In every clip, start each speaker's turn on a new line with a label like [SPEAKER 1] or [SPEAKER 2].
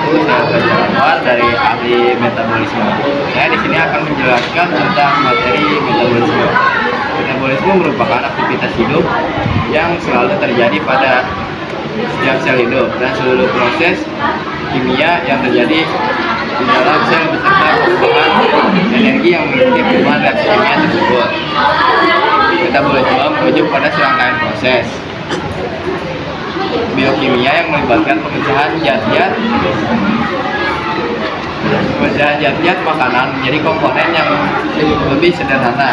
[SPEAKER 1] saya belajar Anwar dari ahli metabolisme. Saya di sini akan menjelaskan tentang materi metabolisme. Metabolisme merupakan aktivitas hidup yang selalu terjadi pada setiap sel hidup dan seluruh proses kimia yang terjadi di dalam sel beserta perubahan energi yang mengikuti perubahan reaksi kimia tersebut. Metabolisme merujuk pada serangkaian proses biokimia yang melibatkan pemecahan zat-zat makanan menjadi komponen yang lebih sederhana,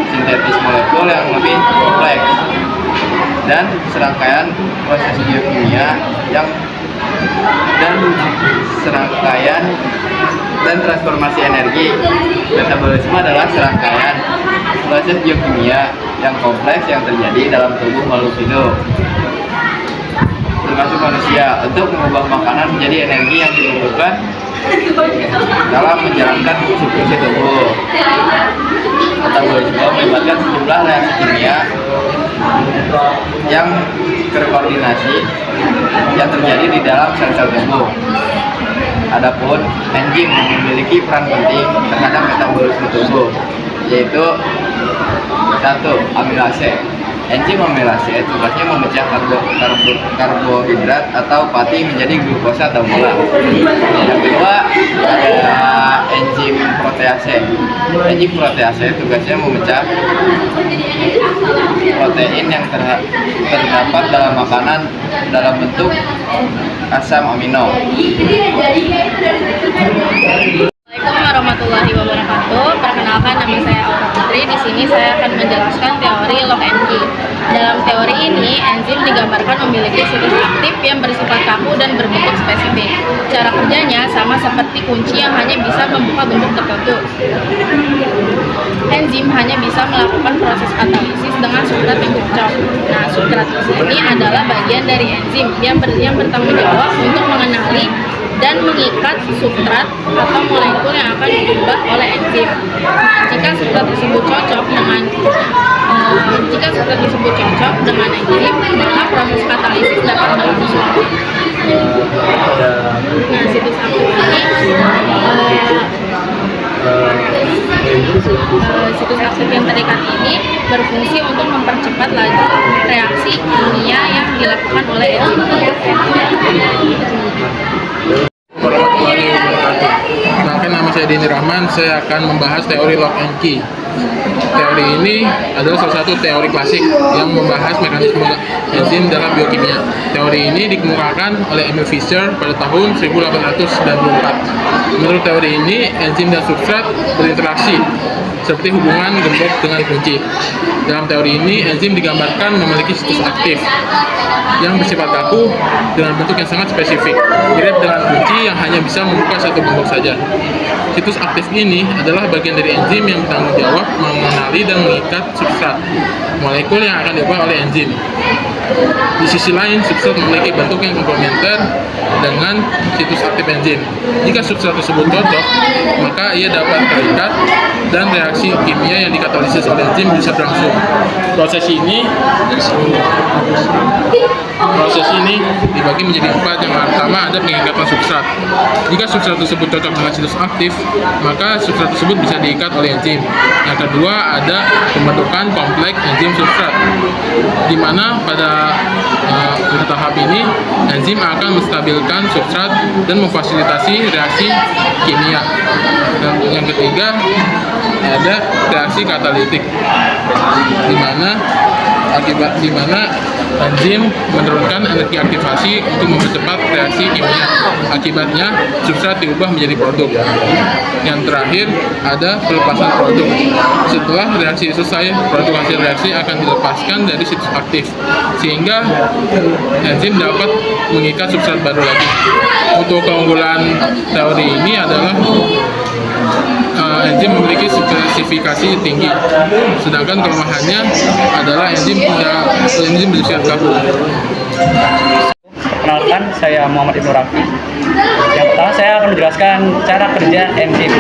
[SPEAKER 1] sintetis molekul yang lebih kompleks, dan serangkaian proses biokimia dan transformasi energi. Metabolisme adalah serangkaian proses biokimia yang kompleks yang terjadi dalam tubuh makhluk hidup, termasuk manusia, untuk mengubah makanan menjadi energi yang dibutuhkan dalam menjalankan fungsi tubuh. Metabolisme melibatkan sejumlah reaksi kimia yang terkoordinasi yang terjadi di dalam sel-sel tubuh. Adapun enzim memiliki peran penting terhadap metabolisme tubuh, yaitu 1. Amilase. Enzim amilase tugasnya memecah karbohidrat atau pati menjadi glukosa atau gula. Yang kedua, ada enzim protease. Enzim protease tugasnya memecah protein yang terdapat dalam makanan dalam bentuk asam amino.
[SPEAKER 2] Assalamualaikum warahmatullahi wabarakatuh. Perkenalkan, nama saya Aura Putri. Di sini saya akan menjelaskan teori lock and key. Dalam teori ini, enzim digambarkan memiliki situs aktif yang bersifat kaku dan berbentuk spesifik. Cara kerjanya sama seperti kunci yang hanya bisa membuka bentuk tertentu. Enzim hanya bisa melakukan proses katalisis dengan substrat yang cocok. Nah, substrat ini adalah bagian dari enzim yang bertanggung jawab untuk mengenali dan mengikat substrat atau molekul yang akan diubah oleh enzim. Nah, jika substrat tersebut cocok dengan enzim, maka proses katalisis dapat berlangsung. Nah, situs aktif ini situs aktif yang terikat ini berfungsi untuk mempercepat laju reaksi kimia yang dilakukan oleh enzim.
[SPEAKER 3] Warahmatullahi wabarakatuh. Perkenalkan, nama saya Dini Rahman. Saya akan membahas teori lock and key. Teori ini adalah salah satu teori klasik yang membahas mekanisme enzim dalam biokimia. Teori ini dikemukakan oleh Emil Fischer pada tahun 1894. Menurut teori ini, enzim dan substrat berinteraksi seperti hubungan gembok dengan kunci. Dalam teori ini, enzim digambarkan memiliki situs aktif yang bersifat kaku dengan bentuk yang sangat spesifik, mirip dengan kunci yang hanya bisa membuka satu gembok saja. Situs aktif ini adalah bagian dari enzim yang bertanggung jawab mengenali dan mengikat substrat, molekul yang akan diubah oleh enzim. Di sisi lain, substrat memiliki bentuk yang komplementer dengan situs aktif enzim. Jika substrat tersebut cocok, maka ia dapat terikat dan reaksi kimia yang dikatalisis oleh enzim bisa berlangsung. Proses ini dibagi menjadi 4. Yang pertama ada pengikatan substrat. Jika substrat tersebut cocok dengan situs aktif, maka substrat tersebut bisa diikat oleh enzim. Yang kedua ada pembentukan kompleks enzim substrat, di mana pada tahap ini enzim akan menstabilkan substrat dan memfasilitasi reaksi kimia. Dan yang ketiga ada reaksi katalitik, di mana enzim menurunkan energi aktivasi untuk mempercepat reaksi kimia. Akibatnya substrat diubah menjadi produk. Yang terakhir ada pelepasan produk. Setelah reaksi selesai, produk hasil reaksi akan dilepaskan dari situs aktif, sehingga enzim dapat mengikat substrat baru lagi. Untuk keunggulan teori ini adalah enzim memiliki spesifikasi tinggi, sedangkan kelemahannya adalah enzim bersifat kaku.
[SPEAKER 4] Perkenalkan, saya Muhammad Ibnu Rafi. Yang pertama saya akan menjelaskan cara kerja enzim.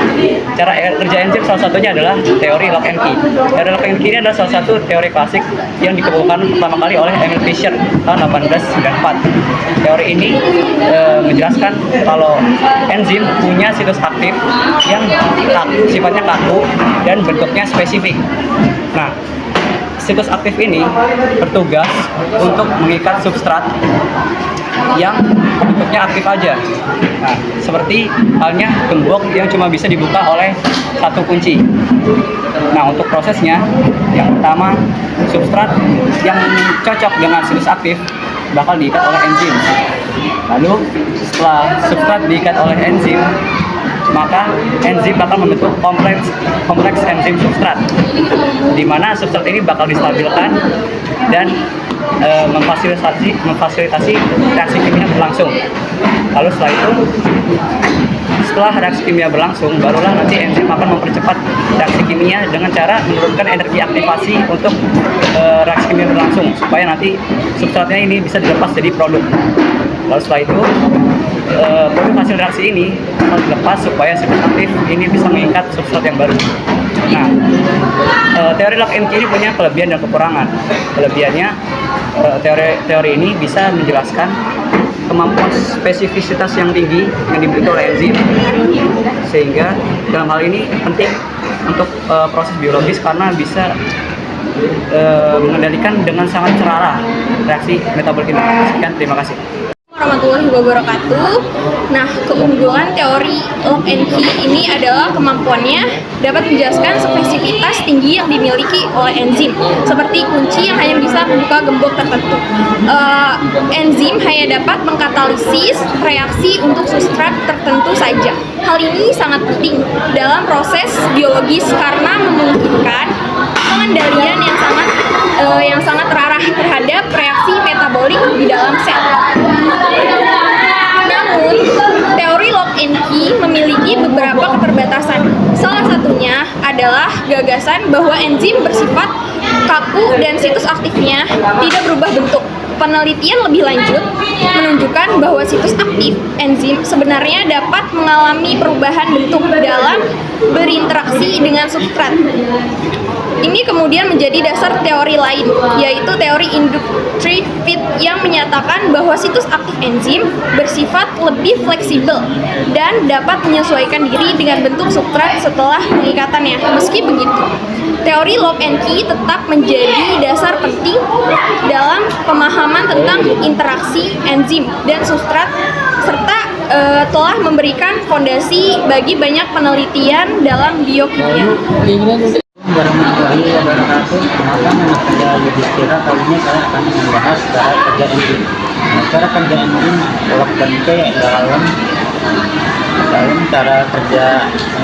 [SPEAKER 4] Cara kerja enzim salah satunya adalah teori lock and key. Teori lock and key ini adalah salah satu teori klasik yang dikemukakan pertama kali oleh Emil Fischer tahun 1894. Teori ini menjelaskan kalau enzim punya situs aktif yang sifatnya kaku dan bentuknya spesifik. Nah, situs aktif ini bertugas untuk mengikat substrat yang bentuknya aktif aja. Nah, seperti halnya gembok yang cuma bisa dibuka oleh satu kunci. Nah, untuk prosesnya, yang pertama, substrat yang cocok dengan situs aktif bakal diikat oleh enzim. Lalu, setelah substrat diikat oleh enzim, maka enzim bakal membentuk kompleks enzim substrat, di mana substrat ini bakal distabilkan dan memfasilitasi reaksi kimia berlangsung. Lalu setelah reaksi kimia berlangsung, barulah nanti enzim akan mempercepat reaksi kimia dengan cara menurunkan energi aktivasi untuk reaksi kimia berlangsung, supaya nanti substratnya ini bisa dilepas jadi produk. Lalu setelah itu, produk hasil reaksi ini akan dilepas supaya situs aktif ini bisa mengikat substrat yang baru. Nah, teori lock and key ini punya kelebihan dan kekurangan. Kelebihannya, teori ini bisa menjelaskan kemampuan spesifisitas yang tinggi yang dimiliki oleh enzim, sehingga dalam hal ini penting untuk proses biologis karena bisa mengendalikan dengan sangat cerara reaksi metabolik ini. Sekian, terima kasih.
[SPEAKER 2] Warahmatullahi wabarakatuh. Nah, keunggulan teori lock and key ini adalah kemampuannya dapat menjelaskan spesifitas tinggi yang dimiliki oleh enzim, seperti kunci yang hanya bisa membuka gembok tertentu. Enzim hanya dapat mengkatalisis reaksi untuk substrat tertentu saja. Hal ini sangat penting dalam proses biologis karena memungkinkan pengendalian yang sangat terarah terhadap reaksi metabolik di dalam sel. Namun, teori lock and key memiliki beberapa keterbatasan. Salah satunya adalah gagasan bahwa enzim bersifat kaku dan situs aktifnya tidak berubah bentuk. Penelitian lebih lanjut menunjukkan bahwa situs aktif enzim sebenarnya dapat mengalami perubahan bentuk dalam berinteraksi dengan substrat. Ini kemudian menjadi dasar teori lain, yaitu teori inductive fit yang menyatakan bahwa situs aktif enzim bersifat lebih fleksibel dan dapat menyesuaikan diri dengan bentuk substrat setelah pengikatannya. Meski begitu, teori lock and key tetap menjadi dasar penting dalam pemahaman tentang interaksi enzim dan substrat serta telah memberikan fondasi bagi banyak penelitian dalam biokimia.
[SPEAKER 5] Warahmatullahi wabarakatuh. Kenalkan, nama saya Yudhistira. Kali ini saya akan membahas cara kerja enzim. Cara kerja enzim lock and key dalam cara kerja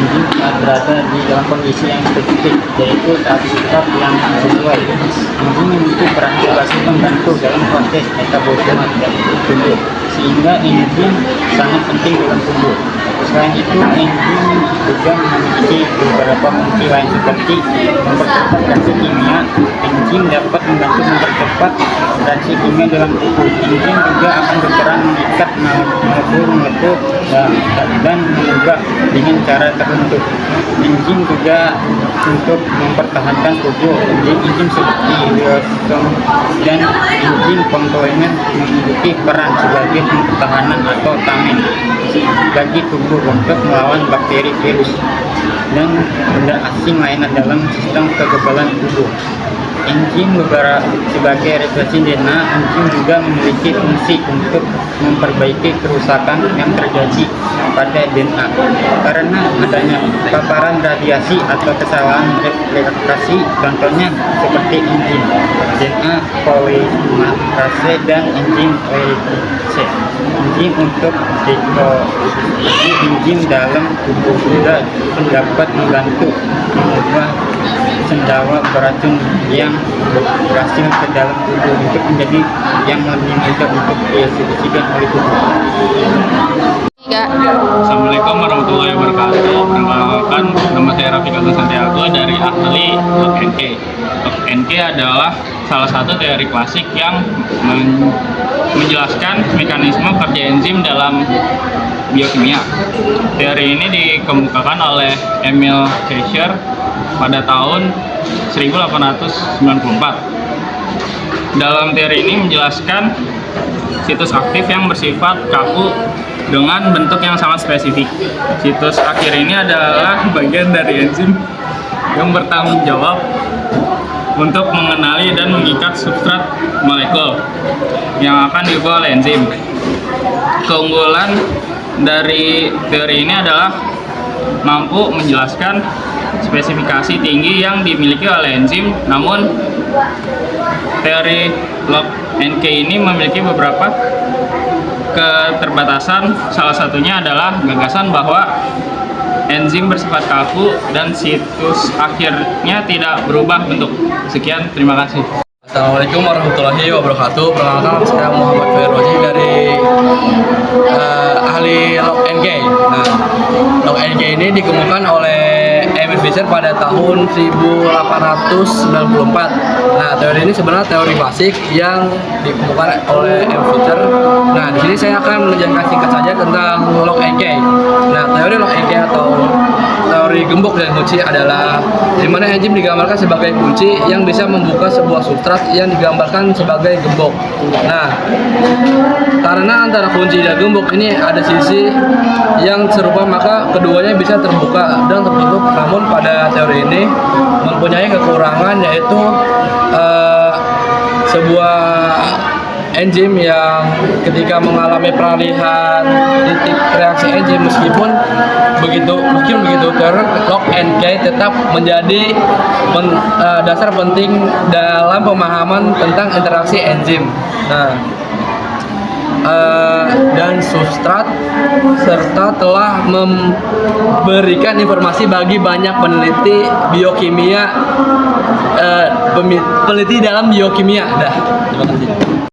[SPEAKER 5] enzim berada di dalam kondisi yang spesifik, yaitu saat substrat yang sesuai. Enzim memiliki peran sebagai membantu dalam proses metabolisme tubuh, sehingga enzim sangat penting dalam tubuh. Selain itu, enzim juga memiliki beberapa fungsi lain seperti mempercepat reaksi kimia. Enzim dapat membantu mempercepat reaksi kimia dalam tubuh. Enzim juga akan berperan mengikat molekul dan mengubah dengan cara tertentu. Enzim juga untuk mempertahankan tubuh. Enzim seperti ribosom dan enzim komplement memiliki peran sebagai pertahanan atau tameng bagi tubuh untuk melawan bakteri, virus, dan benda asing lainnya dalam sistem kekebalan tubuh. Enzim sebagai represi DNA, enzim juga memiliki fungsi untuk memperbaiki kerusakan yang terjadi pada DNA karena adanya paparan radiasi atau kesalahan replikasi, contohnya seperti enzim DNA polimerase dan enzim OLC. Enzim untuk dekoksi enzim dalam tubuh juga dapat membantu mengubah senyawa beracun yang berhasil ke dalam tubuh untuk menjadi yang lebih mudah untuk diabsorpsikan oleh tubuh.
[SPEAKER 6] Assalamualaikum warahmatullahi wabarakatuh. Perkenalkan, nama saya Rafiq Agus Santiago dari ahli Lock and Key. Lock and Key adalah salah satu teori klasik yang menjelaskan mekanisme kerja enzim dalam biokimia. Teori ini dikemukakan oleh Emil Fischer pada tahun 1894. Dalam teori ini menjelaskan situs aktif yang bersifat kaku dengan bentuk yang sangat spesifik. Situs akhir ini adalah bagian dari enzim yang bertanggung jawab untuk mengenali dan mengikat substrat molekul yang akan diubah oleh enzim. Keunggulan dari teori ini adalah mampu menjelaskan spesifikasi tinggi yang dimiliki oleh enzim, namun teori lock and key ini memiliki beberapa keterbatasan. Salah satunya adalah gagasan bahwa enzim bersifat kaku dan situs akhirnya tidak berubah bentuk. Sekian, terima kasih.
[SPEAKER 1] Assalamualaikum warahmatullahi wabarakatuh. Perkenalkan, saya Muhammad Fairozi dari ahli lock and key. Nah, lock and key ini dikemukakan oleh Emil Fischer pada tahun 1894. Nah, teori ini sebenarnya teori klasik yang dikemukakan oleh Emil Fischer. Nah, di sini saya akan menjelaskan singkat saja tentang lock and key. Nah, teori lock and key atau teori gembok dan kunci adalah di mana enzim digambarkan sebagai kunci yang bisa membuka sebuah substrat yang digambarkan sebagai gembok. Nah, karena antara kunci dan gembok ini ada sisi yang serupa, maka keduanya bisa terbuka dan tertutup. Namun pada teori ini mempunyai kekurangan, yaitu sebuah enzim yang ketika mengalami peralihan titik reaksi enzim meskipun begitu teori lock and key tetap menjadi dasar penting dalam pemahaman tentang interaksi enzim. Nah, dan substrat serta telah memberikan informasi bagi banyak peneliti biokimia, peneliti dalam biokimia. Terima kasih.